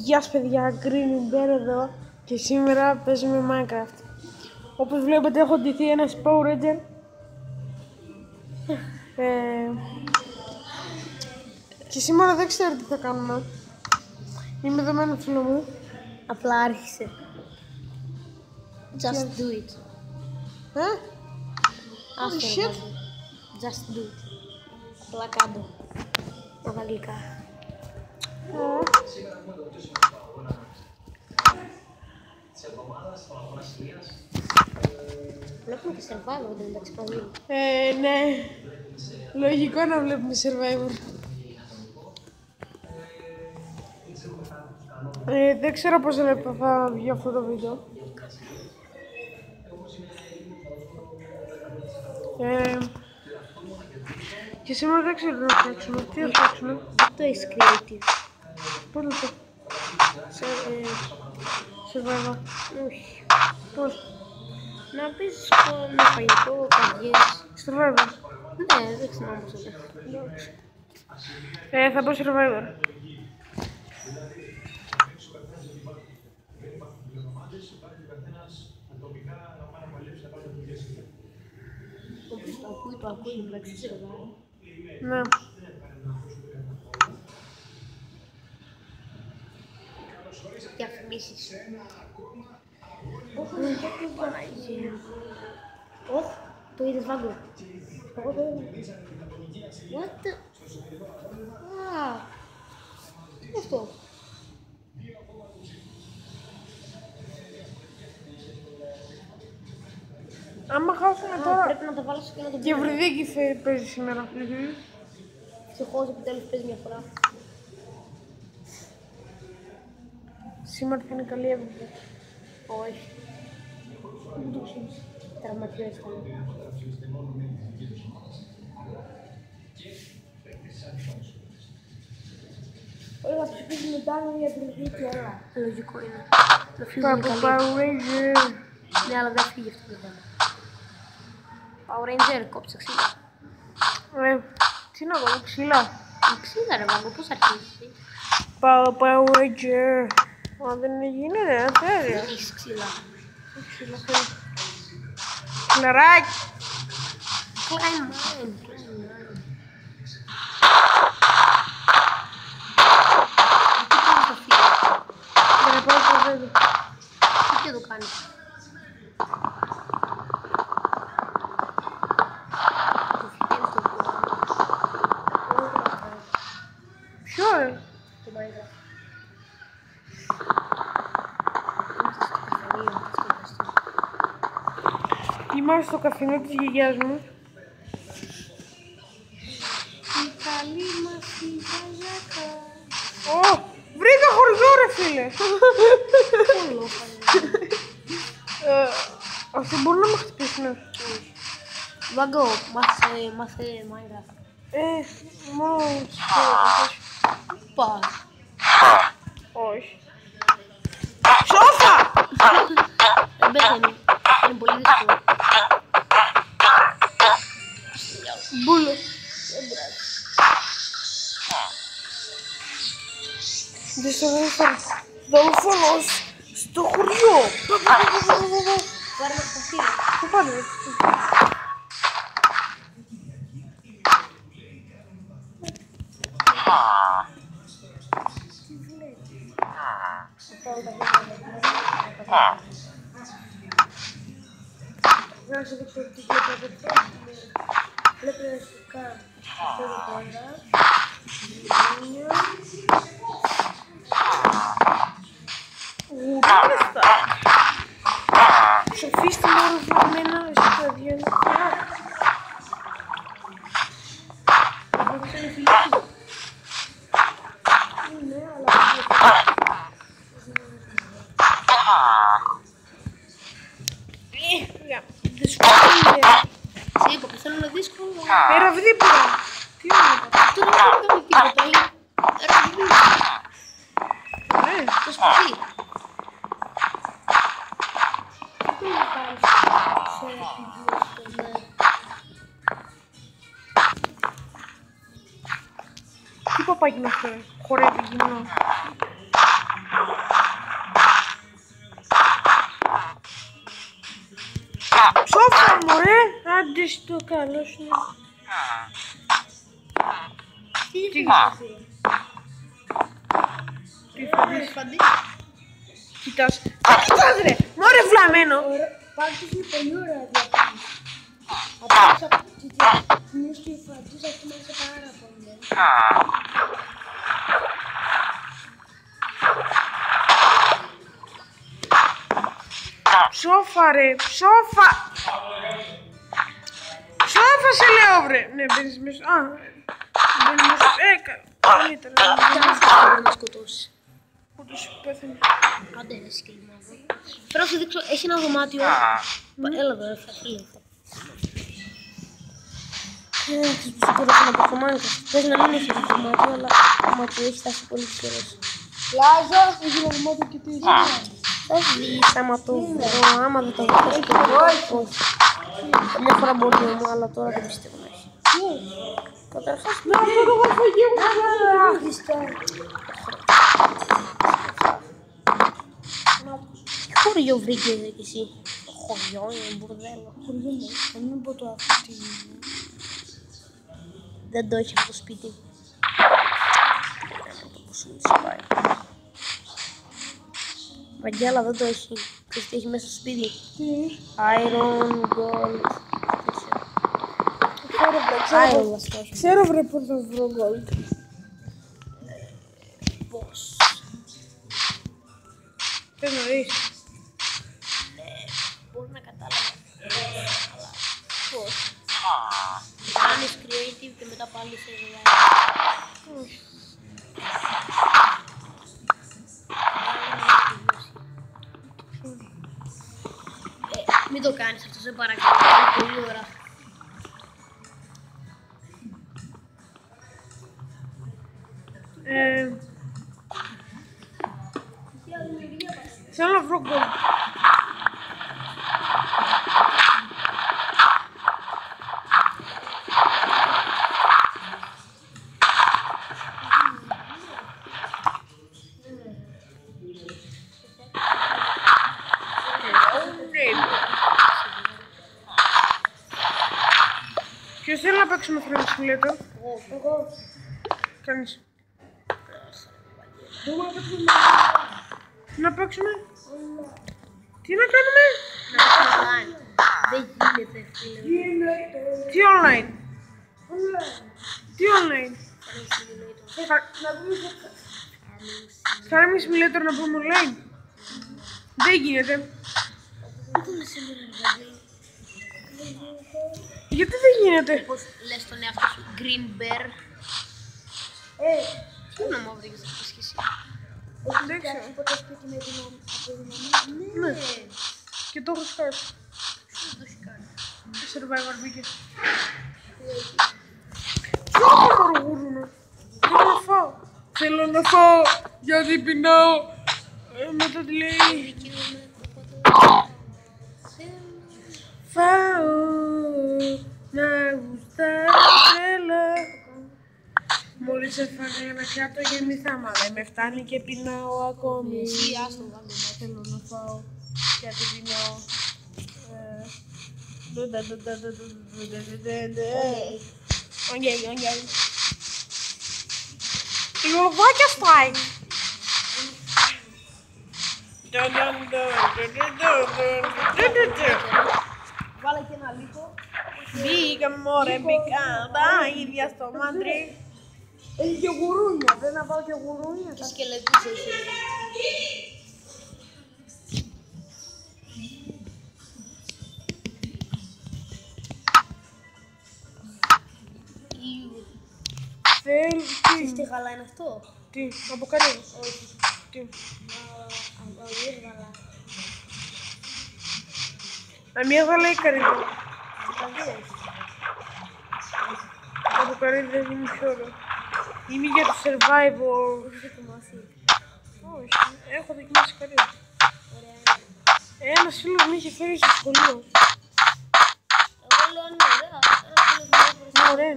Γεια σας παιδιά, Green Bear εδώ και σήμερα παίζουμε Minecraft. Όπως βλέπετε έχω ντυθεί ένας Power Ranger. Και σήμερα δεν ξέρω τι θα κάνουμε. Είμαι εδώ με έναν φίλο μου. Απλά άρχισε. Just do it. Holy shit. Just do it. Απλά κάτω. Με τα αγγλικά. Βλέπουμε και survivor, δεν εντάξει παντού. Ναι. Λογικό να βλέπουμε Survivor. Δεν ξέρω πόσα λεπτά θα βγει αυτό το βίντεο. Και σήμερα δεν ξέρω να φτιάξουμε. Τι θα φτιάξουμε? Το έχεις creative. Πώς να το... Survivor. Όχι. Πώς? Να πεις με φαγητό, καρδιές. Survivor. Ναι, δεν ξέρω πώς θα το. Θα πω Survivor. Όποιος το ακούει, μεταξύ survivor. Ναι. Διαφημίσεις. Όχι, το είδες Βάγκο. Εγώ το είδα. What the... Τι είναι αυτό? Άμα χάσουμε τώρα... Πρέπει να τα βάλω και να το Και πούμε. Βρυδίκη παίζει σήμερα. Ευτυχώς επιτέλους παίζει μια φορά. Σήμερα θα είναι καλή έβδομη. Όχι. Δεν το ξέρεις. Τραυματιές ήταν. Όλα θα ψηφίσουμε μετά για την Βρυδίκη, όλα. Λογικό είναι. Το φύγουμε Παπα καλή. Power Ranger. Ναι, αλλά δεν φύγει αυτό το θέμα. Power Ranger, κόψε ξύλα. Τι να κάνω, ξύλα. Ξύλα ρε Βάγκο, πώς αρχίζεις? Power Ranger. Αν δεν γίνεται, δεν θέλει. Έχεις ξύλα. Ξύλα θέλει. Ξυλαράκι. Climb mine, climb mine. Δεν πάω στο βέβαιο. Τι το κάνεις? Ποιο ρε? Το Minecraft. Είμαστε στο καφενείο της γιαγιάς μου. Η καλή μας η γιαγιάκα. Βρήκα χωριό ρε φίλε. Πολύ Αυτοί μπορούν να με χτυπήσουν. Βάγκο, μάθε Minecraft. Μόνο Πας. όχι. Σόφα! Δεν πεθαίνει. Είναι πολύ δύσκολο. Μπούλο. Δολοφόνος στο χωριό. Πάρε μας τα φύλλα. Πού πάνε? Να σου δείξω τι βλέπω εδώ πέρα. Βλέπω ρεστικά αυτό εδώ πέρα. Ουράνιστα. Σοφίστη μου οροφημένα στα διάνοια. Αυτό είναι φιλική. Ναι, αλλά... Δύσκολο. Σε είπα πως θέλω να δύσκολο. Ραβδί πήρα. Τι είναι? Αυτό δεν θέλω να κάνω τίποτα. Είναι ραβδί. Ναι. Το σπαθί. Τι να κάνεις σε φίλους. Τι παπάκι είναι αυτό, χορεύει γυμνό. εσύ το καλό σου. Τι φαντή. Κοιτάς. Κοιτάς ρε! Μωρέ βλαμμένο! Πάντως είναι πολύ ωραία διαφήμιση. Απάντησα από τη μουσική του φαντής, αυτό μου άρεσε πάρα πολύ. Ψόφα ρε! Ψόφα! Ψόφα σε λέω βρε! Ναι, μπαίνεις μέσα. Α, μπαίνεις μέσα. Καλύτερα. Δεν με σκοτώσει. Πού τους πέθανε. Άντε ρε σκελιμάδο. Πρέπει να σου δείξω, έχει ένα δωμάτιο. Έλα εδώ, θα φύγει. Τους μπορούσα να πω το Minecraft. Πες να μην έχει αυτό το δωμάτιο, αλλά άμα το έχει θα είσαι πολύ τυχερός. Λάζα, έχει ένα δωμάτιο και τι είσαι. Θα δεις άμα το βρω, άμα δεν το βρω. Όχι. Καμιά φορά μπορεί μου, αλλά τώρα δεν πιστεύω να έχει. Καταρχάς, Να πω το γραφαγείο μου. τι χωριό βρήκες κι εσύ? Το χωριό είναι μπουρδέλο. Χωριό μου, να μην πω το αυτή. Δεν το έχει από το σπίτι. Πώς σου πάει. Βαγγέλα δεν το έχει. Ξέρεις τι έχει μέσα στο σπίτι? Τι. Iron, gold. Iron βασικά όχι. Ξέρω βρε πώς θα βρω gold. Πώς? Θες να δεις. Μπορεί να κατάλαβα. Αλλά πώς? Κάνεις creative και μετά πάλι σε δουλειά. Μην το κάνεις αυτό, σε παρακαλώ. Είναι πολύ ώρα. Θέλω να βρω gold. Ποιος θέλει να παίξουμε Frame Simulator? Εγώ. Κανείς. Να παίξουμε. Τι να κάνουμε? Δεν γίνεται, φίλε. Τι online? Τι online? Farming Simulator να πούμε online? Δεν γίνεται. Γιατί δεν γίνεται? Πώς λες τον εαυτό σου, Green Bear. Τι όνομα βρήκες αυτές και εσύ? Δεν ξέρω. Από το σπίτι με δυναμή. Ναι. Και το έχω σκάσει. Ποιος το έχει κάνει? Το Survivor μπήκε. Τι άλλο αργούρουνε. Θέλω να φάω. Θέλω να φάω γιατί πεινάω. Μετά τι λέει. Φάω να γουστάρω θέλω. Μόλις έφαγα ένα πιάτο γεμίσα, μα δεν με φτάνει και πεινάω ακόμη. Εσύ άστο βάλω. Θέλω να φάω γιατί πεινάω. Οκ. Λοβάκια στάει. Βάλε και ένα λίπο. Μπήκα μωρέ, μπήκα τα ίδια στο μαντρί. Έχει και γουρούνια, δεν να πάω και γουρούνια. Τι σκελετούς έχει? Θέλει, Τι γαλά είναι αυτό? τι, από κανένα. Τι, Αμύγδαλα. αμύγδαλα ή καρύδα. Από καρύδα είναι πιο ωραίο. Είμαι για το survival. Όχι, έχω δοκιμάσει καρύδα. Ένας φίλος μου είχε φέρει στο σχολείο. Εγώ λέω είναι ωραία. Ωραία.